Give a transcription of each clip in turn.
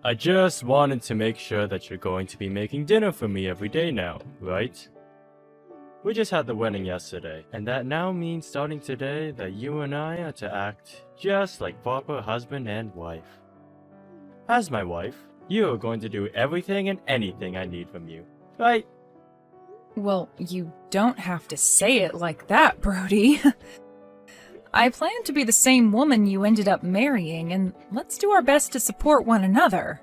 I just wanted to make sure that you're going to be making dinner for me every day now, right? We just had the wedding yesterday, and that now means starting today that you and I are to act just like proper husband and wife. As my wife, you are going to do everything and anything I need from you, right? Well, you don't have to say it like that, Brody. I plan to be the same woman you ended up marrying, and let's do our best to support one another.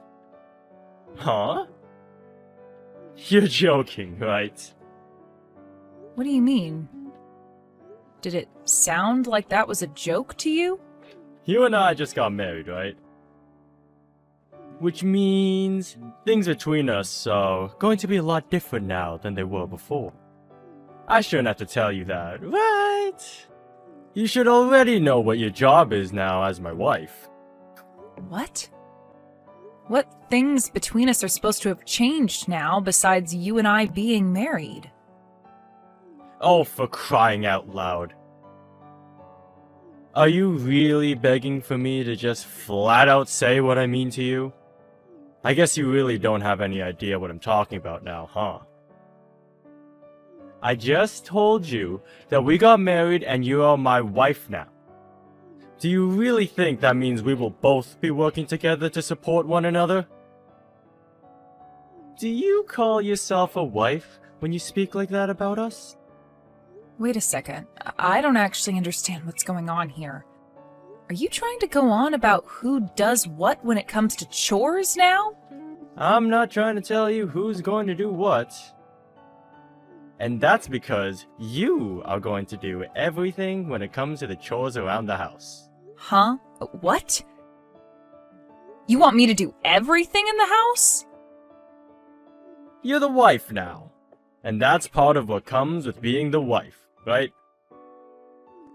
Huh? You're joking, right? What do you mean? Did it sound like that was a joke to you? You and I just got married, right? Which means things between us are going to be a lot different now than they were before. I shouldn't have to tell you that, right? You should already know what your job is now as my wife. What? What things between us are supposed to have changed now besides you and I being married? Oh, for crying out loud. Are you really begging for me to just flat out say what I mean to you? I guess you really don't have any idea what I'm talking about now, huh? I just told you that we got married and you are my wife now. Do you really think that means we will both be working together to support one another? Do you call yourself a wife when you speak like that about us? Wait a second. I don't actually understand what's going on here. Are you trying to go on about who does what when it comes to chores now? I'm not trying to tell you who's going to do what. And that's because you are going to do everything when it comes to the chores around the house. Huh? What? You want me to do everything in the house? You're the wife now. And that's part of what comes with being the wife, right?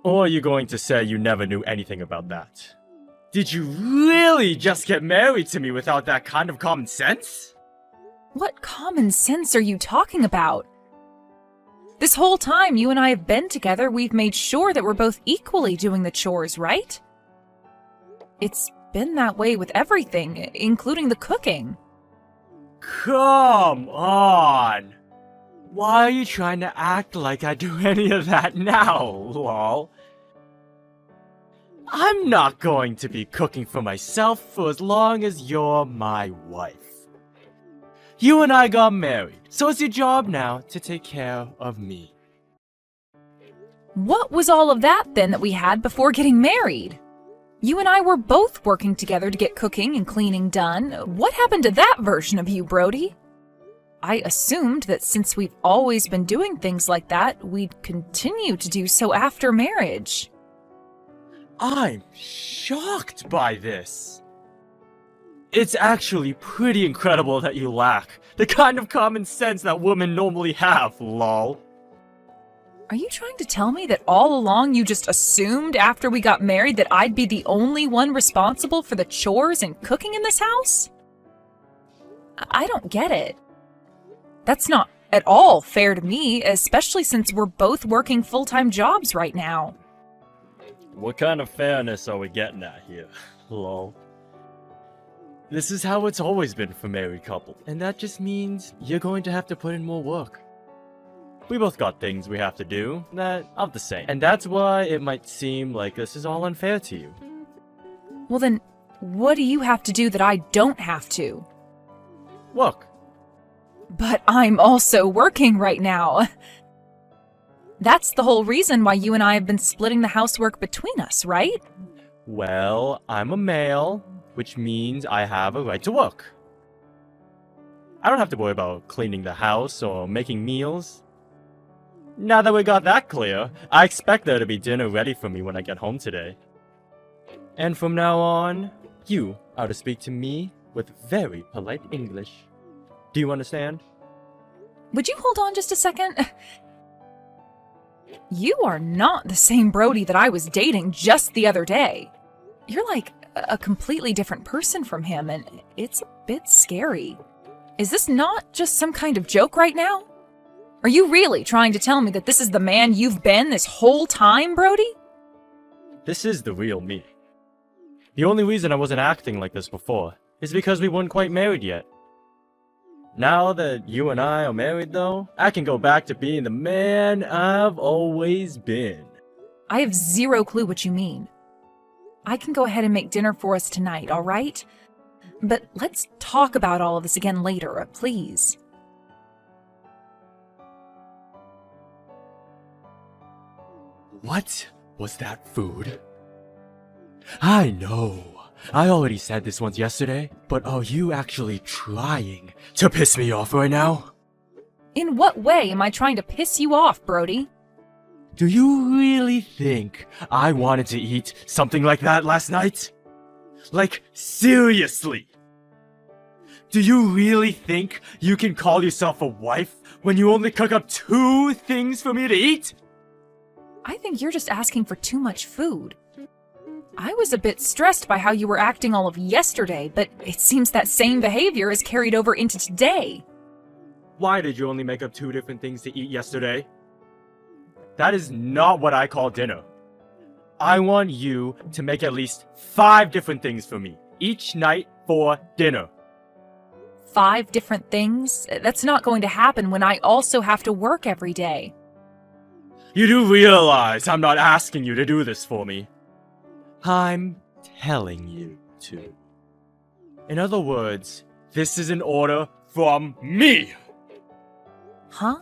Or are you going to say you never knew anything about that? Did you really just get married to me without that kind of common sense? What common sense are you talking about? This whole time you and I have been together, we've made sure that we're both equally doing the chores, right? It's been that way with everything, including the cooking. Come on! Why are you trying to act like I do any of that now, lol? I'm not going to be cooking for myself for as long as you're my wife. You and I got married, so it's your job now to take care of me. What was all of that then that we had before getting married? You and I were both working together to get cooking and cleaning done. What happened to that version of you, Brody? I assumed that since we've always been doing things like that, we'd continue to do so after marriage. I'm shocked by this. It's actually pretty incredible that you lack the kind of common sense that women normally have, lol. Are you trying to tell me that all along you just assumed after we got married that I'd be the only one responsible for the chores and cooking in this house? I don't get it. That's not at all fair to me, especially since we're both working full-time jobs right now. What kind of fairness are we getting at here, lol? This is how it's always been for married couples, and that just means you're going to have to put in more work. We both got things we have to do that are the same, and that's why it might seem like this is all unfair to you. Well then, what do you have to do that I don't have to? Work. But I'm also working right now. That's the whole reason why you and I have been splitting the housework between us, right? Well, I'm a male, which means I have a right to work. I don't have to worry about cleaning the house or making meals. Now that we got that clear, I expect there to be dinner ready for me when I get home today. And from now on, you are to speak to me with very polite English. Do you understand? Would you hold on just a second? You are not the same Brody that I was dating just the other day. You're like a completely different person from him, and it's a bit scary. Is this not just some kind of joke right now? Are you really trying to tell me that this is the man you've been this whole time, Brody? This is the real me. The only reason I wasn't acting like this before is because we weren't quite married yet. Now that you and I are married, though, I can go back to being the man I've always been. I have zero clue what you mean. I can go ahead and make dinner for us tonight, all right? But let's talk about all of this again later, please. What was that food? I know. I already said this once yesterday, but are you actually trying to piss me off right now? In what way am I trying to piss you off, Brody? Do you really think I wanted to eat something like that last night? Like, seriously? Do you really think you can call yourself a wife when you only cook up 2 things for me to eat? I think you're just asking for too much food. I was a bit stressed by how you were acting all of yesterday, but it seems that same behavior is carried over into today. Why did you only make up 2 different things to eat yesterday? That is not what I call dinner. I want you to make at least 5 different things for me each night for dinner. 5 different things? That's not going to happen when I also have to work every day. You do realize I'm not asking you to do this for me. I'm telling you to. In other words, this is an order from me. Huh?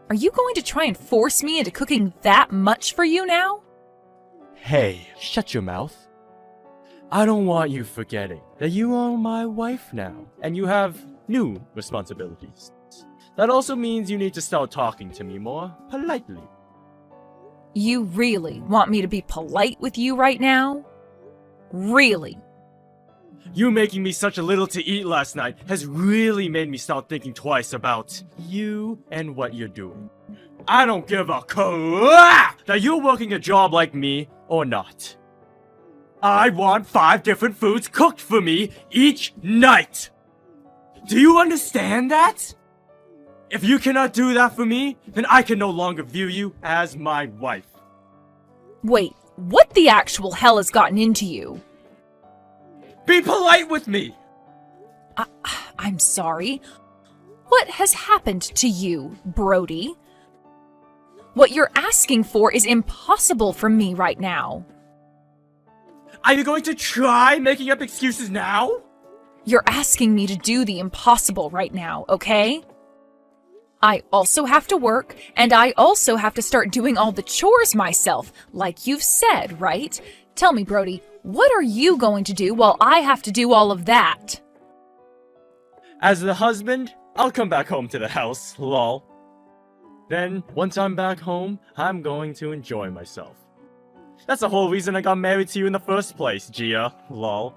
Are you going to try and force me into cooking that much for you now? Hey, shut your mouth. I don't want you forgetting that you are my wife now, and you have new responsibilities. That also means you need to start talking to me more politely. You really want me to be polite with you right now? Really? You making me such a little to eat last night has really made me start thinking twice about you and what you're doing. I don't give a crap that you're working a job like me or not. I want 5 different foods cooked for me each night. Do you understand that? If you cannot do that for me, then I can no longer view you as my wife. Wait, what the actual hell has gotten into you? Be polite with me! I'm sorry. What has happened to you, Brody? What you're asking for is impossible for me right now. Are you going to try making up excuses now? You're asking me to do the impossible right now, okay? I also have to work, and I also have to start doing all the chores myself, like you've said, right? Tell me, Brody, what are you going to do while I have to do all of that? As the husband, I'll come back home to the house, lol. Then, once I'm back home, I'm going to enjoy myself. That's the whole reason I got married to you in the first place, Gia, lol.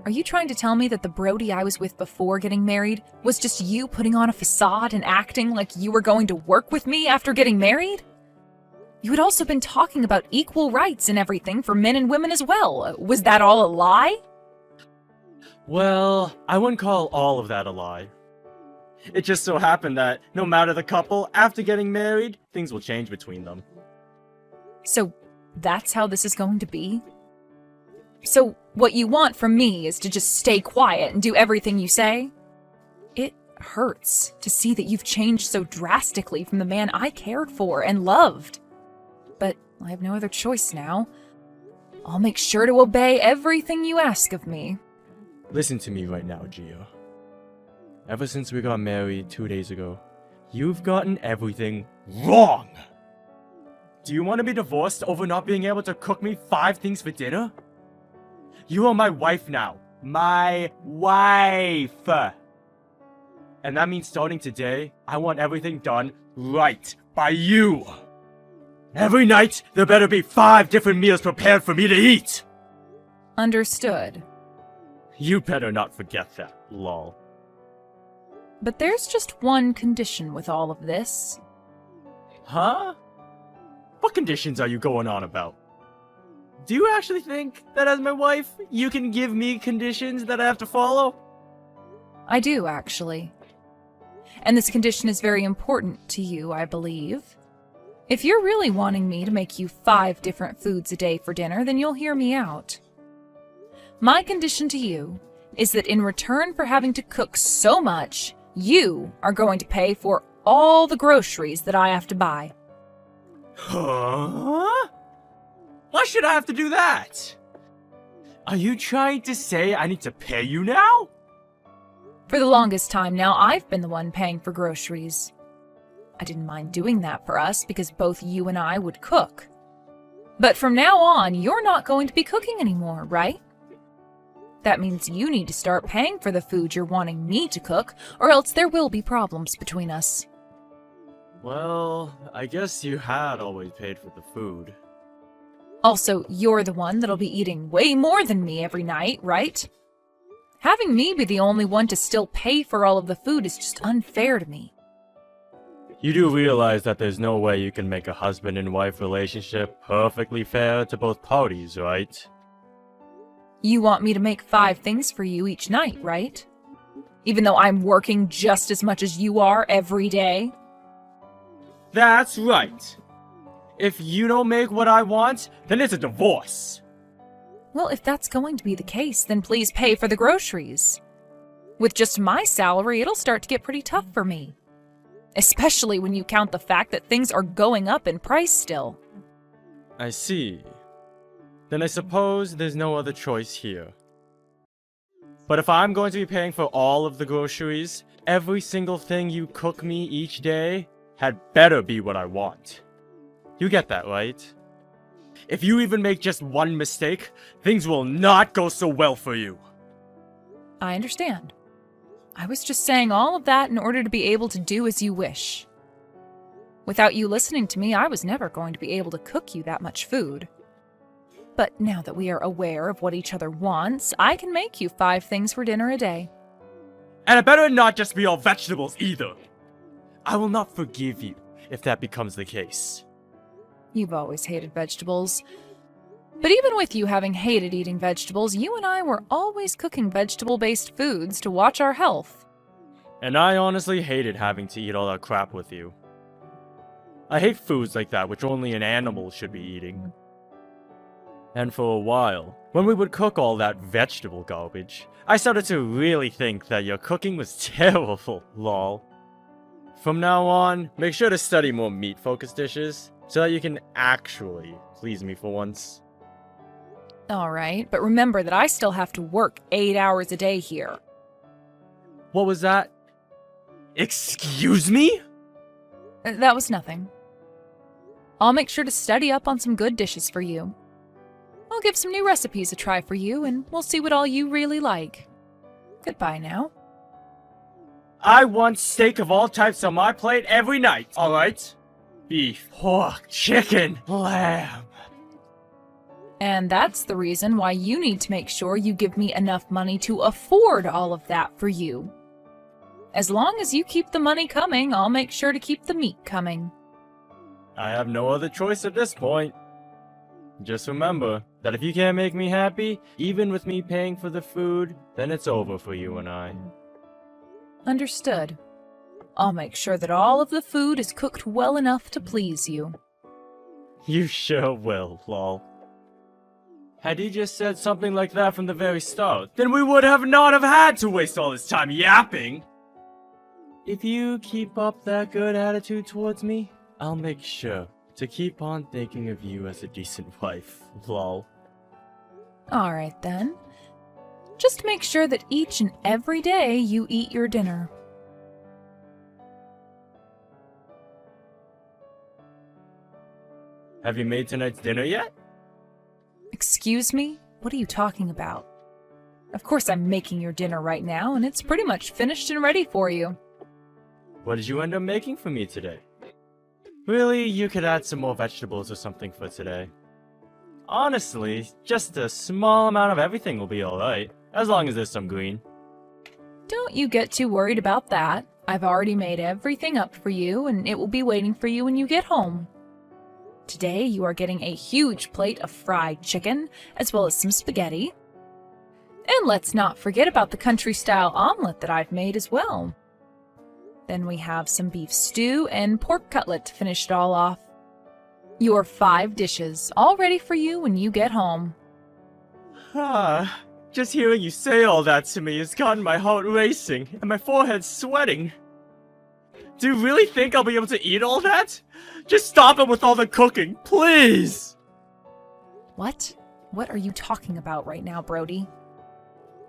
Are you trying to tell me that the Brody I was with before getting married was just you putting on a facade and acting like you were going to work with me after getting married? You had also been talking about equal rights and everything for men and women as well. Was that all a lie? Well, I wouldn't call all of that a lie. It just so happened that no matter the couple, after getting married, things will change between them. So that's how this is going to be? So what you want from me is to just stay quiet and do everything you say? It hurts to see that you've changed so drastically from the man I cared for and loved. But I have no other choice now. I'll make sure to obey everything you ask of me. Listen to me right now, Gia. Ever since we got married 2 days ago, you've gotten everything wrong! Do you want to be divorced over not being able to cook me 5 things for dinner? You are my wife now. My wife! And that means starting today, I want everything done right by you! Every night, there better be 5 different meals prepared for me to eat! Understood. You better not forget that, lol. But there's just one condition with all of this. Huh? What conditions are you going on about? Do you actually think that as my wife, you can give me conditions that I have to follow? I do, actually. And this condition is very important to you, I believe. If you're really wanting me to make you 5 different foods a day for dinner, then you'll hear me out. My condition to you is that in return for having to cook so much, you are going to pay for all the groceries that I have to buy. Huh? Why should I have to do that? Are you trying to say I need to pay you now? For the longest time now, I've been the one paying for groceries. I didn't mind doing that for us because both you and I would cook. But from now on, you're not going to be cooking anymore, right? That means you need to start paying for the food you're wanting me to cook, or else there will be problems between us. Well, I guess you had always paid for the food. Also, you're the one that'll be eating way more than me every night, right? Having me be the only one to still pay for all of the food is just unfair to me. You do realize that there's no way you can make a husband and wife relationship perfectly fair to both parties, right? You want me to make 5 things for you each night, right? Even though I'm working just as much as you are every day? That's right. If you don't make what I want, then it's a divorce. Well, if that's going to be the case, then please pay for the groceries. With just my salary, it'll start to get pretty tough for me. Especially when you count the fact that things are going up in price still. I see. Then I suppose there's no other choice here. But if I'm going to be paying for all of the groceries, every single thing you cook me each day had better be what I want. You get that, right? If you even make just one mistake, things will not go so well for you. I understand. I was just saying all of that in order to be able to do as you wish. Without you listening to me, I was never going to be able to cook you that much food. But now that we are aware of what each other wants, I can make you 5 things for dinner a day. And it better not just be all vegetables either. I will not forgive you if that becomes the case. You've always hated vegetables. But even with you having hated eating vegetables, you and I were always cooking vegetable-based foods to watch our health. And I honestly hated having to eat all that crap with you. I hate foods like that which only an animal should be eating. And for a while, when we would cook all that vegetable garbage, I started to really think that your cooking was terrible, lol. From now on, make sure to study more meat-focused dishes, so that you can actually please me for once. Alright, but remember that I still have to work 8 hours a day here. What was that? Excuse me? That was nothing. I'll make sure to study up on some good dishes for you. I'll give some new recipes a try for you, and we'll see what all you really like. Goodbye now. I want steak of all types on my plate every night, alright? Beef, pork, chicken, lamb. And that's the reason why you need to make sure you give me enough money to afford all of that for you. As long as you keep the money coming, I'll make sure to keep the meat coming. I have no other choice at this point. Just remember that if you can't make me happy, even with me paying for the food, then it's over for you and I. Understood. I'll make sure that all of the food is cooked well enough to please you. You sure will, lol. Had you just said something like that from the very start, then we would have not have had to waste all this time yapping. If you keep up that good attitude towards me, I'll make sure to keep on thinking of you as a decent wife, lol. Alright then. Just make sure that each and every day you eat your dinner. Have you made tonight's dinner yet? Excuse me? What are you talking about? Of course I'm making your dinner right now, and it's pretty much finished and ready for you. What did you end up making for me today? Really, you could add some more vegetables or something for today. Honestly, just a small amount of everything will be alright, as long as there's some green. Don't you get too worried about that. I've already made everything up for you, and it will be waiting for you when you get home. Today, you are getting a huge plate of fried chicken, as well as some spaghetti. And let's not forget about the country-style omelet that I've made as well. Then we have some beef stew and pork cutlet to finish it all off. Your 5 dishes, all ready for you when you get home. Just hearing you say all that to me has gotten my heart racing and my forehead sweating. Do you really think I'll be able to eat all that? Just stop it with all the cooking, please! What? What are you talking about right now, Brody?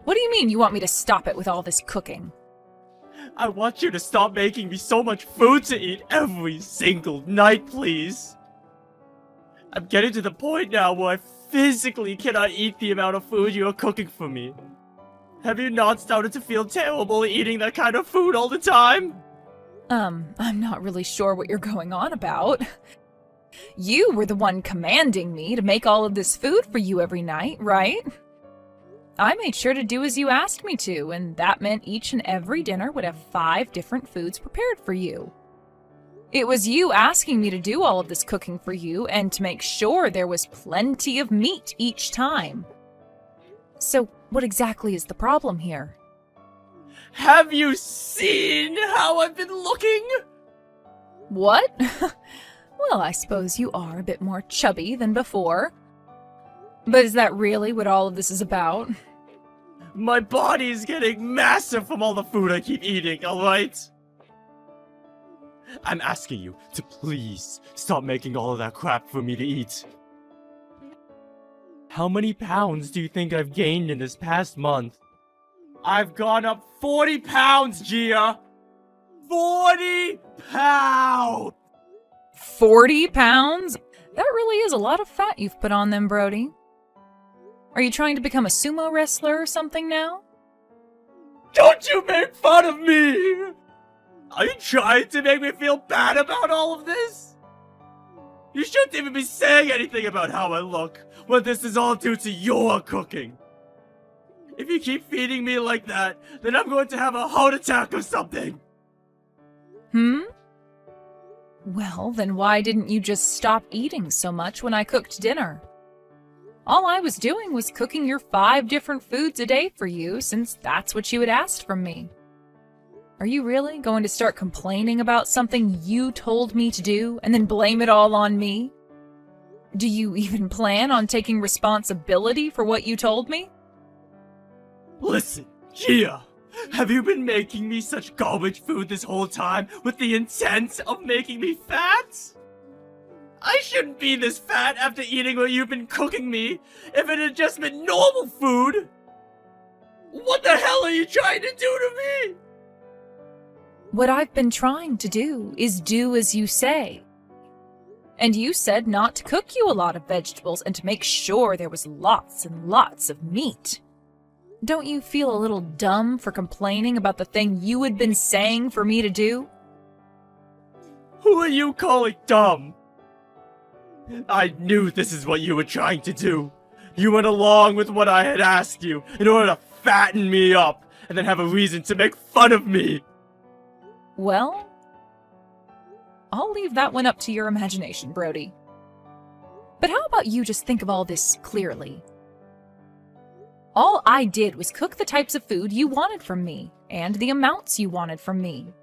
What do you mean you want me to stop it with all this cooking? I want you to stop making me so much food to eat every single night, please. I'm getting to the point now where I physically cannot eat the amount of food you are cooking for me. Have you not started to feel terrible eating that kind of food all the time? I'm not really sure what you're going on about. You were the one commanding me to make all of this food for you every night, right? I made sure to do as you asked me to, and that meant each and every dinner would have 5 different foods prepared for you. It was you asking me to do all of this cooking for you and to make sure there was plenty of meat each time. So, what exactly is the problem here? Have you seen how I've been looking? What? Well, I suppose you are a bit more chubby than before. But is that really what all of this is about? My body's getting massive from all the food I keep eating, alright? I'm asking you to please stop making all of that crap for me to eat. How many pounds do you think I've gained in this past month? I've gone up 40 pounds, Gia! 40 pounds! 40 pounds? That really is a lot of fat you've put on them, Brody. Are you trying to become a sumo wrestler or something now? Don't you make fun of me! Are you trying to make me feel bad about all of this? You shouldn't even be saying anything about how I look when this is all due to your cooking. If you keep feeding me like that, then I'm going to have a heart attack or something. Well, then why didn't you just stop eating so much when I cooked dinner? All I was doing was cooking your 5 different foods a day for you, since that's what you had asked from me. Are you really going to start complaining about something you told me to do and then blame it all on me? Do you even plan on taking responsibility for what you told me? Listen, Gia, have you been making me such garbage food this whole time with the intent of making me fat? I shouldn't be this fat after eating what you've been cooking me if it had just been normal food. What the hell are you trying to do to me? What I've been trying to do is do as you say. And you said not to cook you a lot of vegetables and to make sure there was lots and lots of meat. Don't you feel a little dumb for complaining about the thing you had been saying for me to do? Who are you calling dumb? I knew this is what you were trying to do. You went along with what I had asked you in order to fatten me up and then have a reason to make fun of me. Well, I'll leave that one up to your imagination, Brody. But how about you just think of all this clearly? All I did was cook the types of food you wanted from me, and the amounts you wanted from me.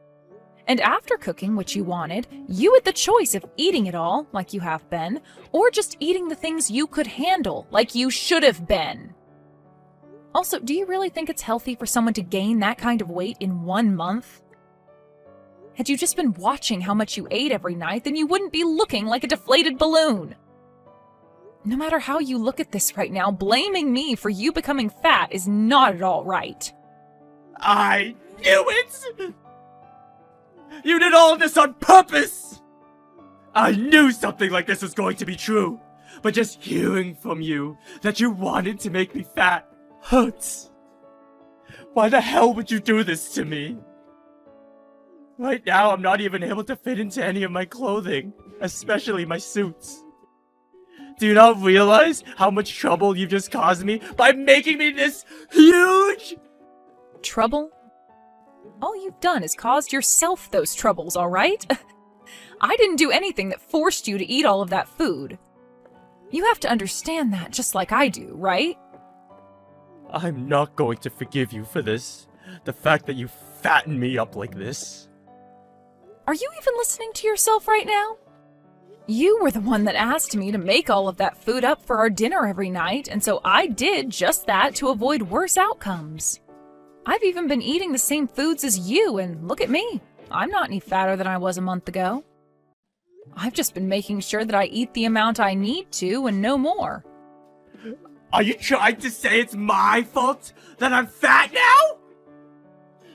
And after cooking what you wanted, you had the choice of eating it all, like you have been, or just eating the things you could handle, like you should have been. Also, do you really think it's healthy for someone to gain that kind of weight in 1 month? Had you just been watching how much you ate every night, then you wouldn't be looking like a deflated balloon. No matter how you look at this right now, blaming me for you becoming fat is not at all right. I knew it! You did all of this on purpose! I knew something like this was going to be true, but just hearing from you that you wanted to make me fat hurts. Why the hell would you do this to me? Right now, I'm not even able to fit into any of my clothing, especially my suits. Do you not realize how much trouble you've just caused me by making me this huge? Trouble? All you've done is caused yourself those troubles, all right? I didn't do anything that forced you to eat all of that food. You have to understand that just like I do, right? I'm not going to forgive you for this. The fact that you fattened me up like this. Are you even listening to yourself right now? You were the one that asked me to make all of that food up for our dinner every night, and so I did just that to avoid worse outcomes. I've even been eating the same foods as you, and look at me. I'm not any fatter than I was a month ago. I've just been making sure that I eat the amount I need to and no more. Are you trying to say it's my fault that I'm fat now?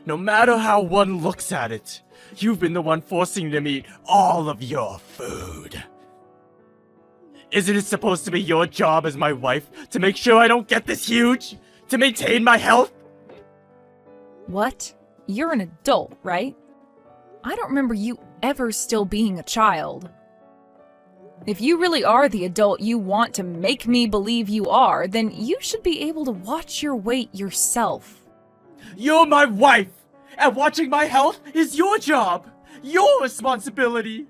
No matter how one looks at it, you've been the one forcing me to eat all of your food. Isn't it supposed to be your job as my wife to make sure I don't get this huge? To maintain my health? What? You're an adult, right? I don't remember you ever still being a child. If you really are the adult you want to make me believe you are, then you should be able to watch your weight yourself. You're my wife, and watching my health is your job, your responsibility.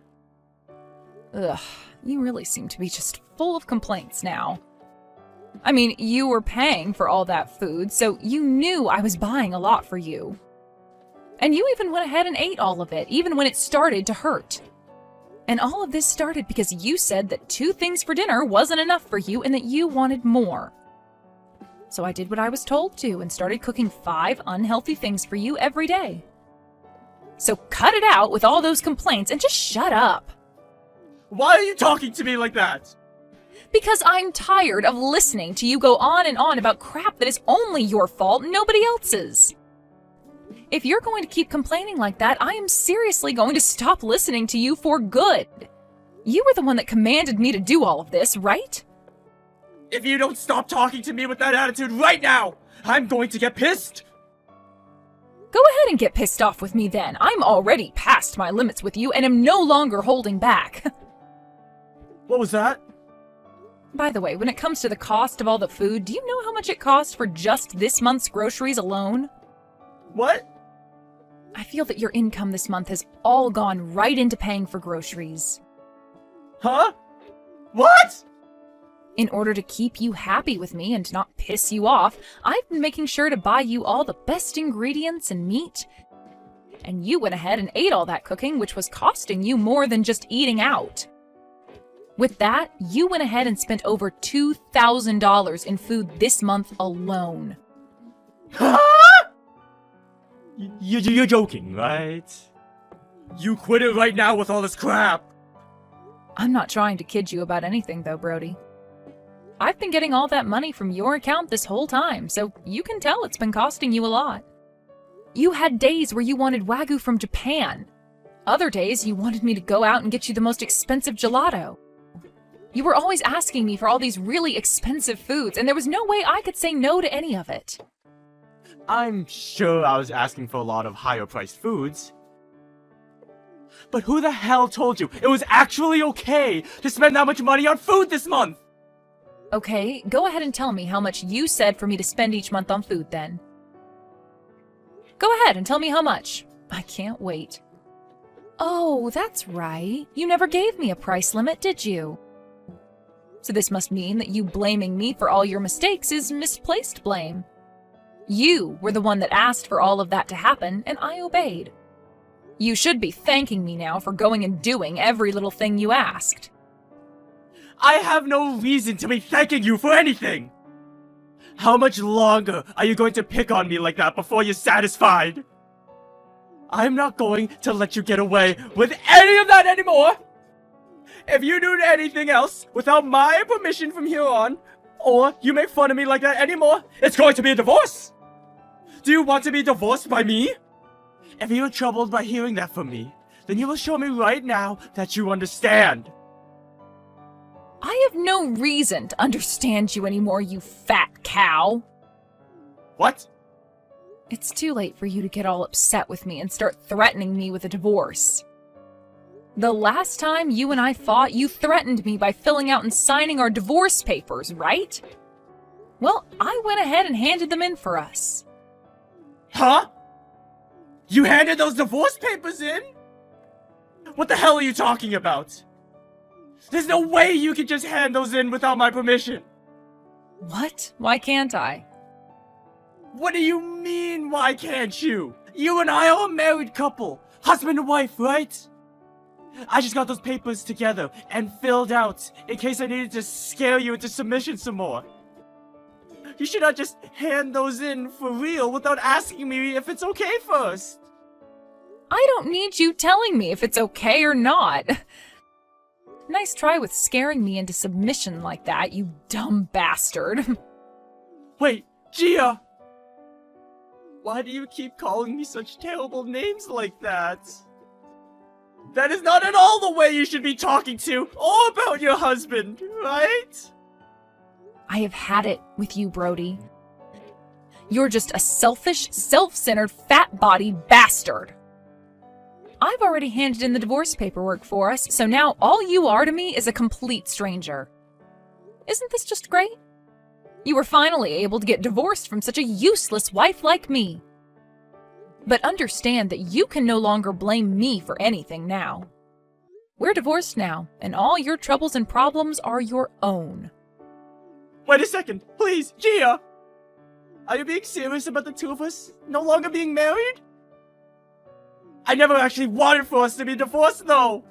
Ugh, you really seem to be just full of complaints now. I mean, you were paying for all that food, so you knew I was buying a lot for you. And you even went ahead and ate all of it, even when it started to hurt. And all of this started because you said that 2 things for dinner wasn't enough for you and that you wanted more. So I did what I was told to and started cooking 5 unhealthy things for you every day. So cut it out with all those complaints and just shut up. Why are you talking to me like that? Because I'm tired of listening to you go on and on about crap that is only your fault, nobody else's. If you're going to keep complaining like that, I am seriously going to stop listening to you for good. You were the one that commanded me to do all of this, right? If you don't stop talking to me with that attitude right now, I'm going to get pissed. Go ahead and get pissed off with me then. I'm already past my limits with you and am no longer holding back. What was that? By the way, when it comes to the cost of all the food, do you know how much it costs for just this month's groceries alone? What? I feel that your income this month has all gone right into paying for groceries. Huh? What? In order to keep you happy with me and not piss you off, I've been making sure to buy you all the best ingredients and meat. And you went ahead and ate all that cooking, which was costing you more than just eating out. With that, you went ahead and spent over $2,000 in food this month alone. Huh? You're joking, right? You quit it right now with all this crap. I'm not trying to kid you about anything though, Brody. I've been getting all that money from your account this whole time, so you can tell it's been costing you a lot. You had days where you wanted Wagyu from Japan. Other days you wanted me to go out and get you the most expensive gelato. You were always asking me for all these really expensive foods, and there was no way I could say no to any of it. I'm sure I was asking for a lot of higher-priced foods. But who the hell told you it was actually okay to spend that much money on food this month? Okay, go ahead and tell me how much you said for me to spend each month on food then. Go ahead and tell me how much. I can't wait. Oh, that's right. You never gave me a price limit, did you? So this must mean that you blaming me for all your mistakes is misplaced blame. You were the one that asked for all of that to happen, and I obeyed. You should be thanking me now for going and doing every little thing you asked. I have no reason to be thanking you for anything! How much longer are you going to pick on me like that before you're satisfied? I'm not going to let you get away with any of that anymore! If you do anything else without my permission from here on, or you make fun of me like that anymore, it's going to be a divorce! Do you want to be divorced by me? If you're troubled by hearing that from me, then you will show me right now that you understand. I have no reason to understand you anymore, you fat cow. What? It's too late for you to get all upset with me and start threatening me with a divorce. The last time you and I fought, you threatened me by filling out and signing our divorce papers, right? Well, I went ahead and handed them in for us. Huh? You handed those divorce papers in? What the hell are you talking about? There's no way you can just hand those in without my permission. What? Why can't I? What do you mean, why can't you? You and I are a married couple. Husband and wife, right? I just got those papers together and filled out in case I needed to scare you into submission some more. You should not just hand those in for real without asking me if it's okay first. I don't need you telling me if it's okay or not. Nice try with scaring me into submission like that, you dumb bastard. Wait, Gia! Why do you keep calling me such terrible names like that? That is not at all the way you should be talking to or about your husband, right? I have had it with you, Brody. You're just a selfish, self-centered, fat-body bastard. I've already handed in the divorce paperwork for us, so now all you are to me is a complete stranger. Isn't this just great? You were finally able to get divorced from such a useless wife like me. But understand that you can no longer blame me for anything now. We're divorced now, and all your troubles and problems are your own. Wait a second, please, Gia! Are you being serious about the two of us no longer being married? I never actually wanted for us to be divorced, though!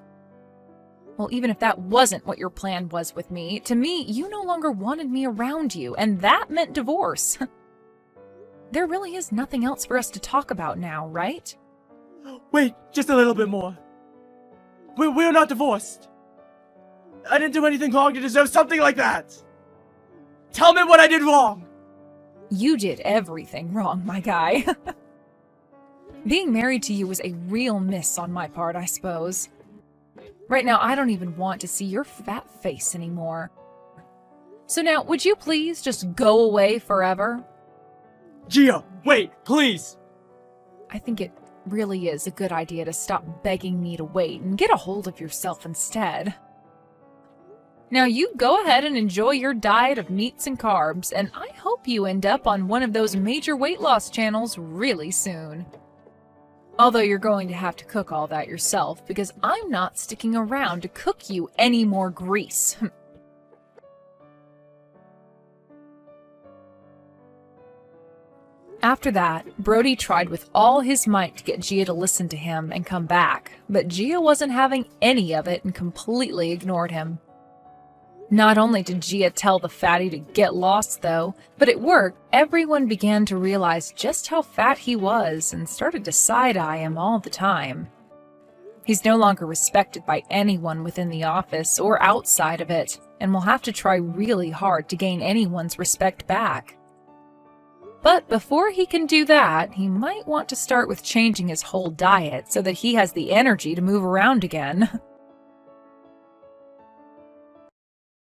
Well, even if that wasn't what your plan was with me, to me, you no longer wanted me around you, and that meant divorce. There really is nothing else for us to talk about now, right? Wait, just a little bit more. We're not divorced. I didn't do anything wrong to deserve something like that. Tell me what I did wrong. You did everything wrong, my guy. Being married to you was a real miss on my part, I suppose. Right now, I don't even want to see your fat face anymore. So now, would you please just go away forever? Gia, wait, please! I think it really is a good idea to stop begging me to wait and get a hold of yourself instead. Now you go ahead and enjoy your diet of meats and carbs, and I hope you end up on one of those major weight loss channels really soon. Although you're going to have to cook all that yourself, because I'm not sticking around to cook you any more grease. After that, Brody tried with all his might to get Gia to listen to him and come back, but Gia wasn't having any of it and completely ignored him. Not only did Gia tell the fatty to get lost, though, but at work, everyone began to realize just how fat he was and started to side-eye him all the time. He's no longer respected by anyone within the office or outside of it, and will have to try really hard to gain anyone's respect back. But before he can do that, he might want to start with changing his whole diet so that he has the energy to move around again.